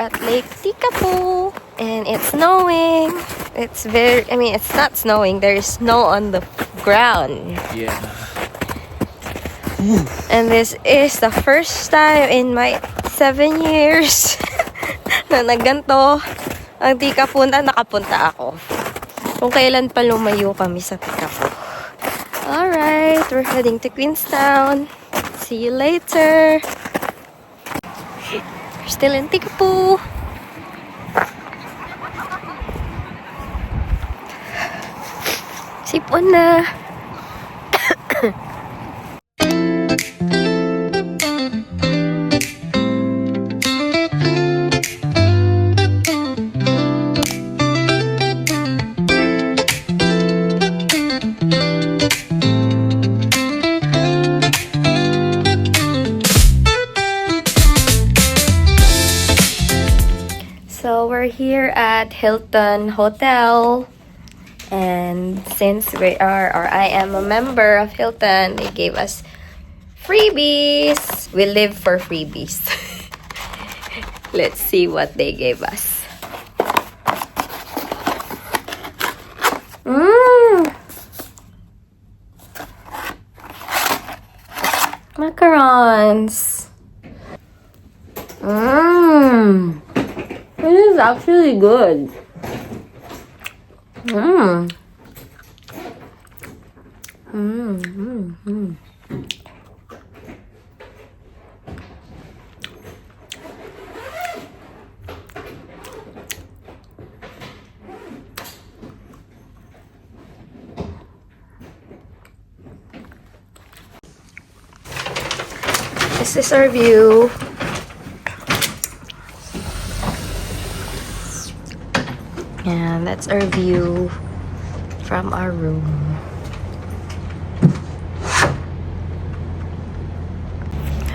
at Lake Tikapu and it's snowing. It's not snowing. There is snow on the ground. Yeah. And this is the first time in my 7 years na nagganto ang Tikapu na nakapunta ako. Kung kailan pa lumayo kami sa Tikapu. Alright, we're heading to Queenstown. See you later. We're still in Tikapu. Sipon na. So we're here at Hilton Hotel, and since I am a member of Hilton, they gave us freebies. We live for freebies. Let's see what they gave us. Macarons. This is actually good. This is our view. And that's our view from our room.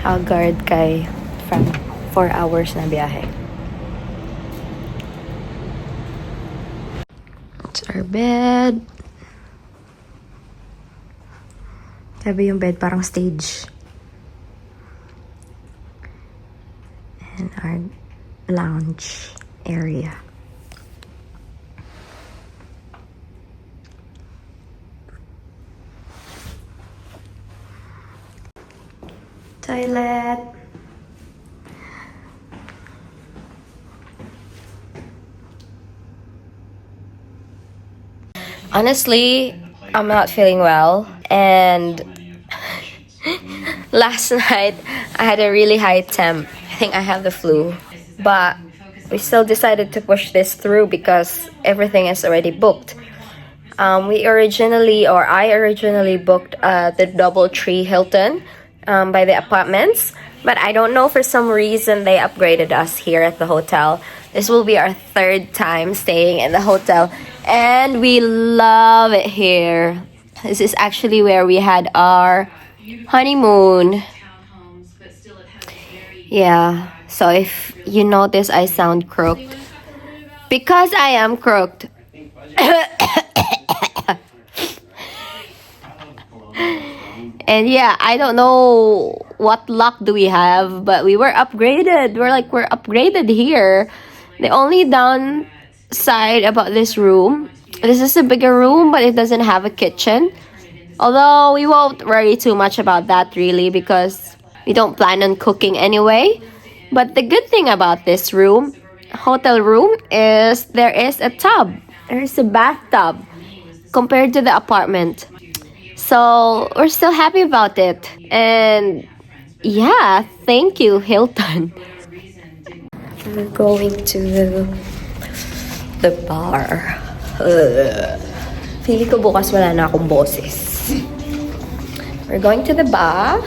Haggard kay from 4 hours na biyahe. It's our bed. Sabi yung bed parang stage. And our lounge area. Toilet. Honestly, I'm not feeling well, and last night I had a really high temp. I think I have the flu, but we still decided to push this through because everything is already booked. I originally booked the DoubleTree Hilton by the apartments, but I don't know, for some reason they upgraded us here at the hotel. This will be our 3rd time staying in the hotel, and we love it here. This is actually where we had our honeymoon. Yeah, so if you notice I sound croaked, because I am croaked. And yeah, I don't know what luck do we have, but we were upgraded. We're upgraded here. The only downside about this room, this is a bigger room, but it doesn't have a kitchen. Although we won't worry too much about that really, because we don't plan on cooking anyway. But the good thing about this room, hotel room, is there is a tub. There is a bathtub compared to the apartment. So we're still happy about it. And yeah, thank you, Hilton. We're going to the bar. Feeling ko bukas wala na akong boses. We're going to the bar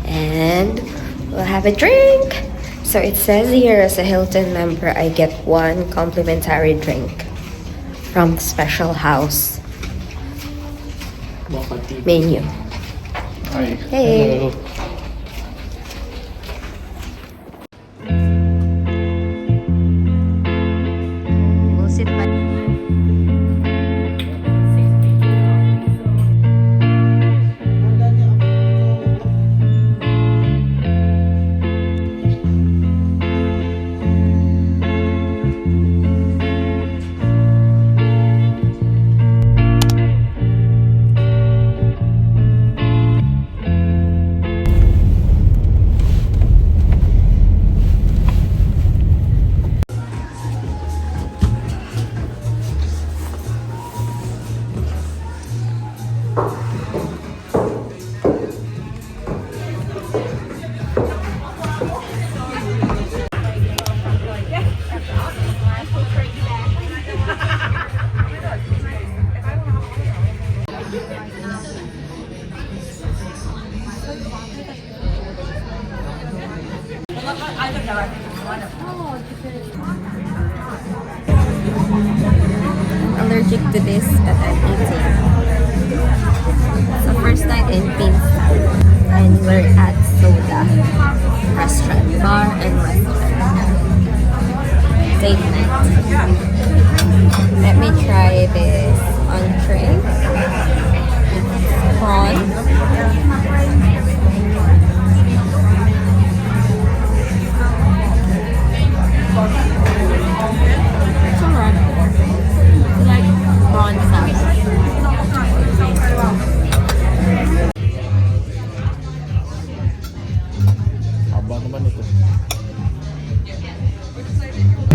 and we'll have a drink. So it says here, as a Hilton member, I get 1 complimentary drink from the special house menu. Hi. Hey. Hello. We'll sit by. Allergic to this, but I'm eating. So first night in Queenstown, and we're at Soda restaurant, bar and restaurant. Date night. Let me try this entree. It's prawn. It's alright. It's like prawn salad. Haba naman ito.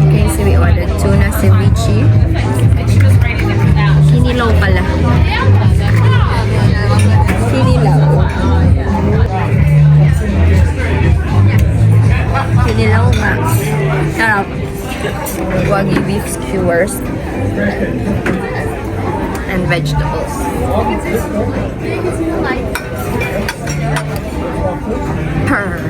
Okay, so we ordered tuna ceviche. Kinilaw pala. Kinilaw. Kinilaw ba? Sarap. Wagyu beef skewers. And vegetables. Purr.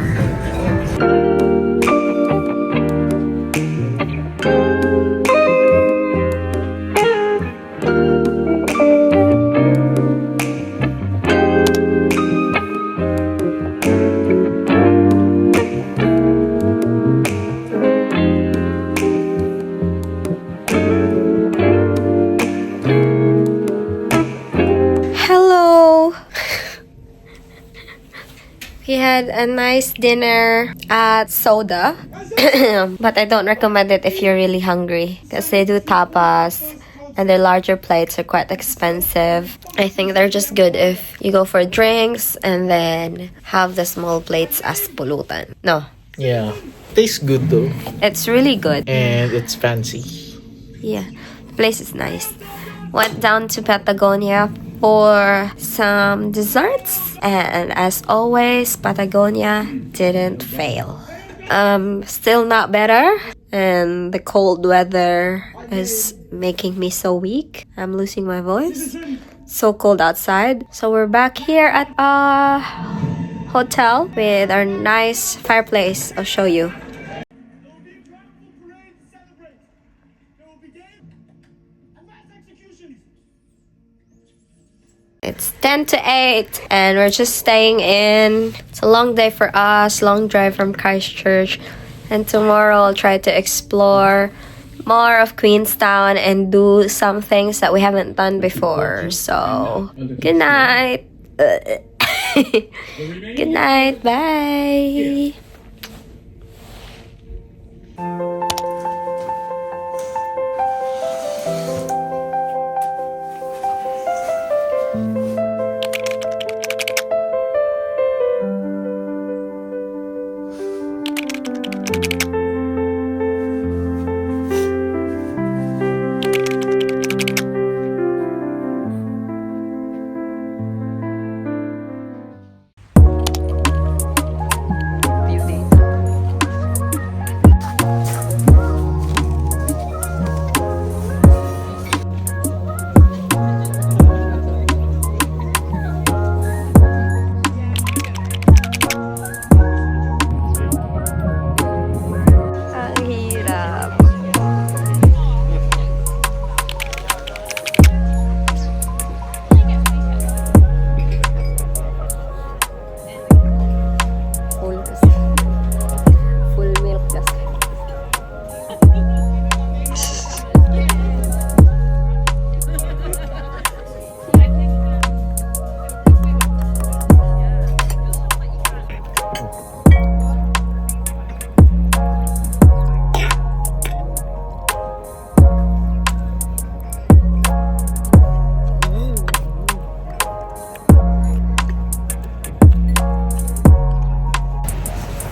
Hello. We had a nice dinner at Soda, but I don't recommend it if you're really hungry because they do tapas and their larger plates are quite expensive. I think they're just good if you go for drinks and then have the small plates as pulutan. No, Yeah. Tastes good though. it's really good. And it's fancy. Yeah, the place is nice. Went down to Patagonia for some desserts, and as always, Patagonia didn't fail. Still not better, and the cold weather is making me so weak. I'm losing my voice. So cold outside. So we're back here at a hotel with our nice fireplace. I'll show you. It's 10 to 8 and we're just staying in. It's a long day for us, long drive from Christchurch. And tomorrow I'll try to explore more of Queenstown and do some things that we haven't done before. So, good night. Good night. Bye.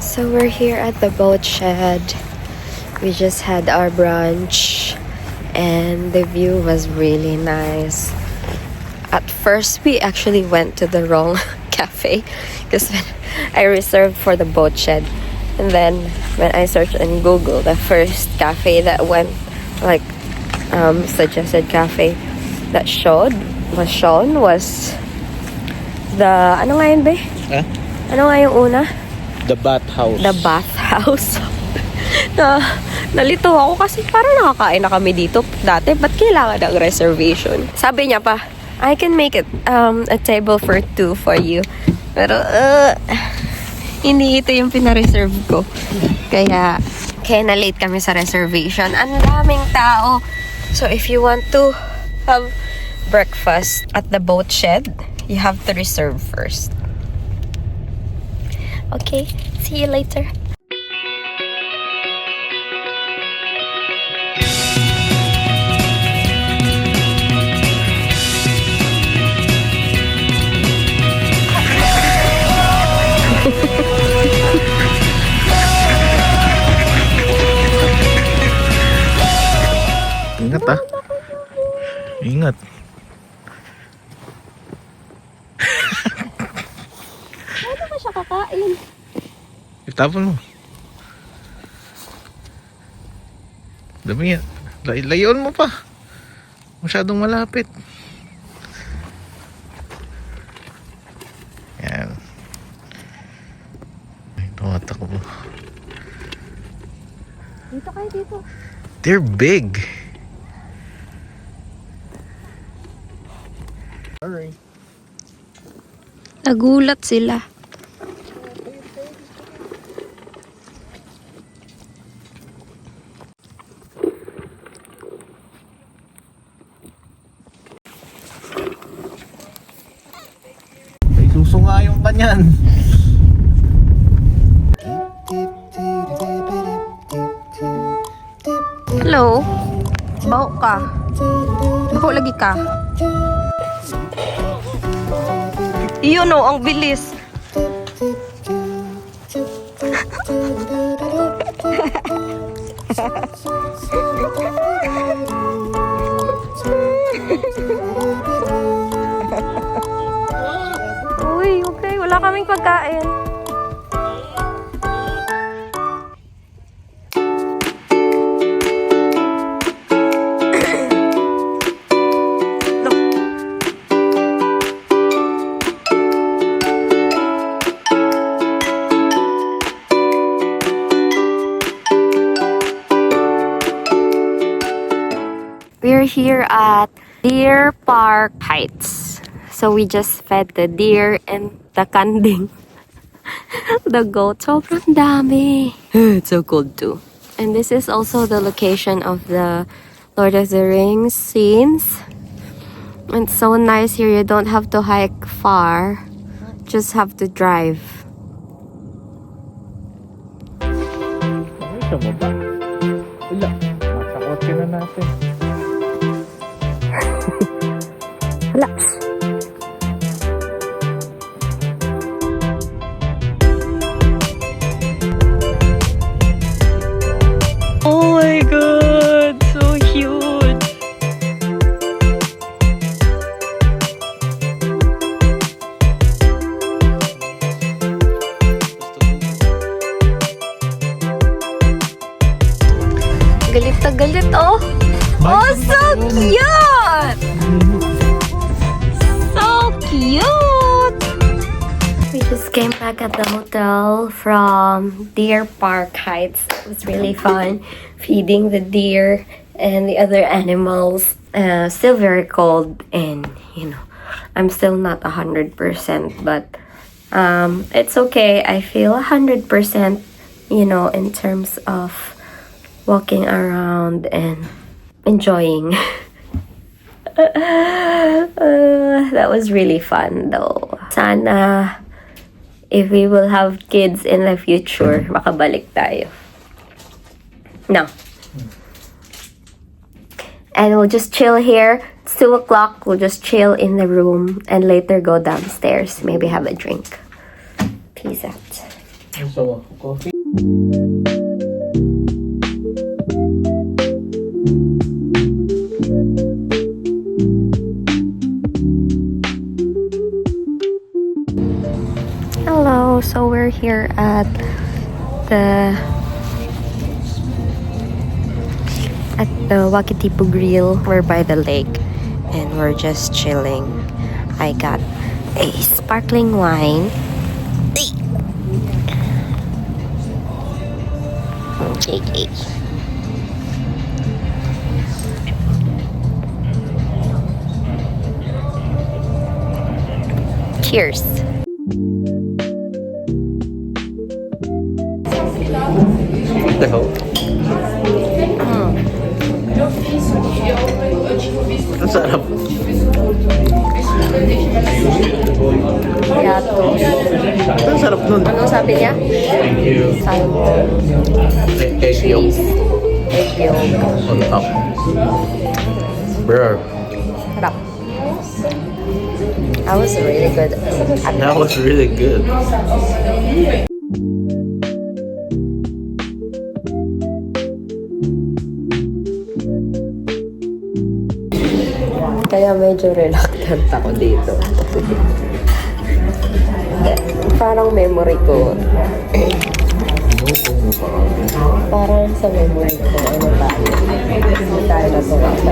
So we're here at the Boatshed. We just had our brunch and the view was really nice. At first, we actually went to the wrong cafe because I reserved for the Boatshed. And then when I searched in Google, the first cafe that went, like, suggested cafe that shown was the, ano nga yun, be? Ano nga yung una? The bathhouse. The bathhouse. Nalito ako kasi parang nakakain na kami dito dati. Ba't kailangan ng reservation? Sabi niya pa, I can make it a table for 2 for you. Pero, hindi ito yung pinareserve ko. Kaya na-late kami sa reservation. Ang daming tao. So, if you want to have breakfast at the Boatshed, you have to reserve first. Okay, see you later. Ingat ah. Ingat. Ano ba siya kakain? Itapon mo. Dami yan. Layon mo pa. Masyadong malapit. Yan. Ay, tumatakbo. Dito kayo, dito. They're big. Alright. Nagulat sila. May suso nga yung kanyan. Hello? Baho ka. Baho lagi ka. Iyon o, ang bilis. Uy, okay. Wala kaming pagkain. We're here at Deer Park Heights. So we just fed the deer and the kanding. The goat. Sobrang dami. It's so cold too. And this is also the location of the Lord of the Rings scenes. It's so nice here. You don't have to hike far. Just have to drive. Ay, siya mo ba? Wala. Masakot ka na natin. Relax. Oh my god, so cute. Galit na galit, oh. Oh, so cute. So cute! We just came back at the hotel from Deer Park Heights. It was really fun feeding the deer and the other animals. Still very cold, and you know, I'm still not 100%, but it's okay. I feel 100%, you know, in terms of walking around and enjoying. That was really fun though. Sana if we will have kids in the future, makabalik tayo. No. And we'll just chill here. It's 2 o'clock. We'll just chill in the room and later go downstairs. Maybe have a drink. Peace out. So, coffee. Hello, so we're here at the Wakatipu Grill. We're by the lake and we're just chilling. I got a sparkling wine. Okay. Cheers. What the hell? Ang sarap. Yato. Ang sarap nun. Ano sabi niya? Salmon. Egg yolk Cheese. Egg yolk. on top. Bro, Sarap. That was really good. that was really good. Kaya medyo reluctant ako dito. Parang memory ko. Parang sa memory ko, ano tayo? Hindi tayo natuwa sa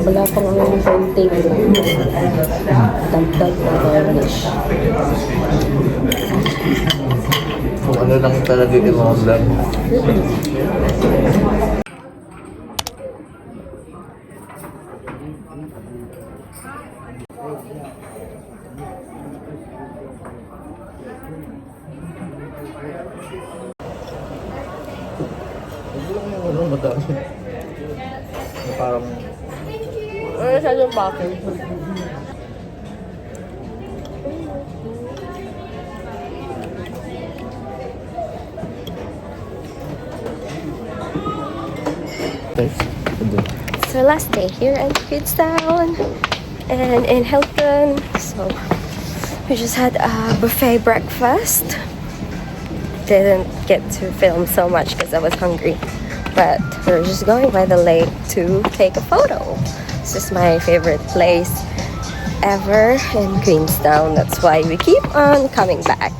wala pang ang konting dagdag na garnish. Kung ano lang talaga in-order. Ano madami? Parang Ano siya yung package? So last day here at Queenstown and in Hilton. So we just had a buffet breakfast. Didn't get to film so much because I was hungry. But we're just going by the lake to take a photo. This is my favorite place ever in Queenstown. That's why we keep on coming back.